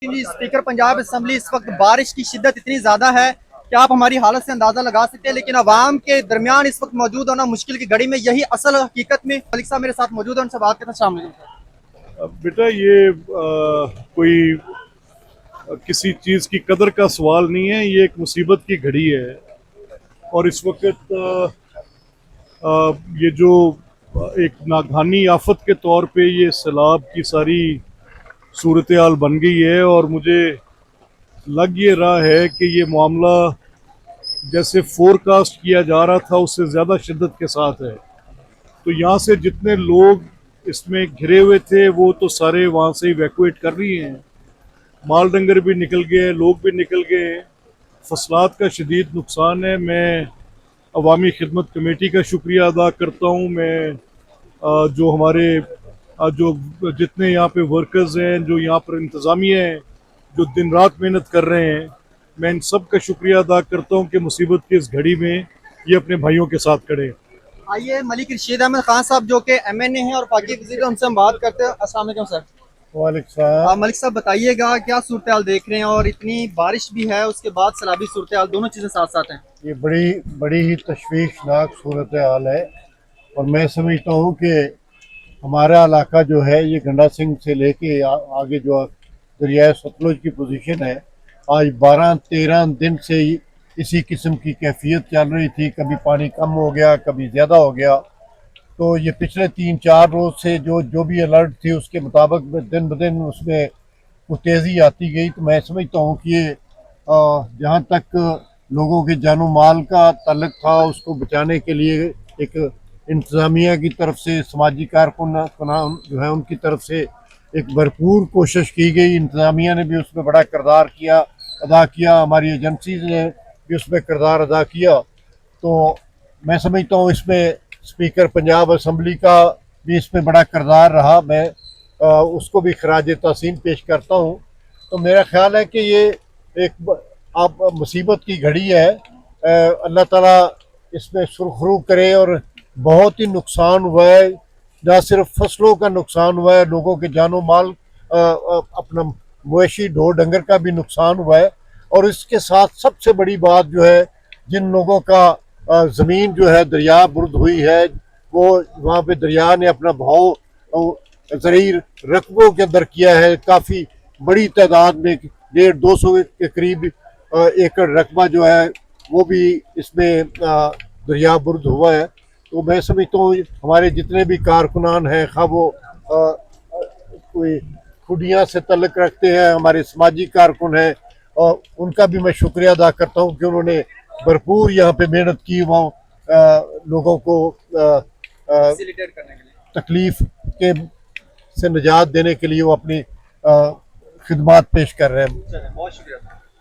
जी speaker Punjab assembly, इस वक्त बारिश की शिद्दत इतनी ज़्यादा है कि आप हमारी हालत से अंदाज़ा लगा सकते हैं, लेकिन अवाम के दरमियान इस वक्त मौजूद होना मुश्किल की घड़ी में यही असल हकीकत में। मलिक साहब मेरे साथ मौजूद है, उनसे बात करना शामिल। बेटा ये कोई किसी चीज़ की कदर का सवाल नहीं है, ये एक मुसीबत की घड़ी है। और इस वक्त ये जो एक नागहानी आफत के तौर पे ये सैलाब की सारी सूरत हाल बन गई है, और मुझे लग ये रहा है कि ये मामला जैसे फोरकास्ट किया जा रहा था उससे ज़्यादा शिद्दत के साथ है। तो यहाँ से जितने लोग इसमें घिरे हुए थे वो तो सारे वहाँ से इवैक्यूएट कर रही हैं, माल डंगर भी निकल गए, लोग भी निकल गए, फसलात का शदीद नुकसान है। मैं अवामी खिदमत कमेटी का शुक्रिया अदा करता हूँ। मैं जो हमारे जो जितने यहाँ पे वर्कर्स हैं, जो यहाँ पर इंतज़ामिया हैं, जो दिन रात मेहनत कर रहे हैं, मैं इन सब का शुक्रिया अदा करता हूँ कि मुसीबत की इस घड़ी में ये अपने भाइयों के साथ खड़े हैं। आइए मलिक रशीद अहमद खान साहब जो कि MNA हैं और पार्टी के वज़ीर, उनसे हम बात करते हैं। अस्सलाम वालेकुम सर। वालेकुम। मलिक साहब बताइएगा क्या सूरत हाल देख रहे हैं, और इतनी बारिश भी है उसके बाद सैलाबी सूरत हाल, दोनों चीज़ें साथ साथ हैं। ये बड़ी ही तशवीशनाक सूरत हाल है, और मैं समझता हूँ कि हमारा इलाका जो है ये गंडा सिंह से लेके आगे जो दरियाए सतलुज की पोजीशन है, आज 12-13 दिन से इसी किस्म की कैफियत चल रही थी। कभी पानी कम हो गया, कभी ज़्यादा हो गया। तो ये पिछले 3-4 रोज़ से जो भी अलर्ट थी उसके मुताबिक दिन ब दिन उसमें वो तेज़ी आती गई। तो मैं समझता हूँ कि ये जहाँ तक लोगों के जानो माल का ताल्लुक था उसको बचाने के लिए एक इंतज़ामिया की तरफ से, समाजी कारकुन जो है उनकी तरफ से एक भरपूर कोशिश की गई। इंतज़ामिया ने भी उसमें बड़ा किरदार अदा किया, हमारी एजेंसीज ने भी उसमें किरदार अदा किया। तो मैं समझता हूँ इसमें स्पीकर पंजाब असम्बली का भी इसमें बड़ा किरदार रहा। मैं उसको भी खराज तहसीन पेश करता हूँ। तो मेरा ख्याल है कि ये एक आप मुसीबत की घड़ी है। अल्लाह ताला इसमें सुरखरू करे। और बहुत ही नुकसान हुआ है, न सिर्फ फसलों का नुकसान हुआ है, लोगों के जानो माल अपना मवेशी ढोर डंगर का भी नुकसान हुआ है। और इसके साथ सबसे बड़ी बात जो है, जिन लोगों का ज़मीन जो है दरिया बुर्द हुई है, वो वहाँ पे दरिया ने अपना भाव ज़रीर रकबों के अंदर किया है। काफ़ी बड़ी तादाद में 150-200 के करीब एकड़ रकबा जो है वो भी इसमें दरिया बुर्द हुआ है। तो मैं समझता हूँ हमारे जितने भी कारकुनान हैं, खा वो कोई खुदियाँ से तल्लुक़ रखते हैं, हमारे समाजी कारकुन हैं, और उनका भी मैं शुक्रिया अदा करता हूँ कि उन्होंने भरपूर यहाँ पे मेहनत की। वहाँ लोगों को तकलीफ के से निजात देने के लिए वो अपनी खिदमात पेश कर रहे हैं। बहुत शुक्रिया।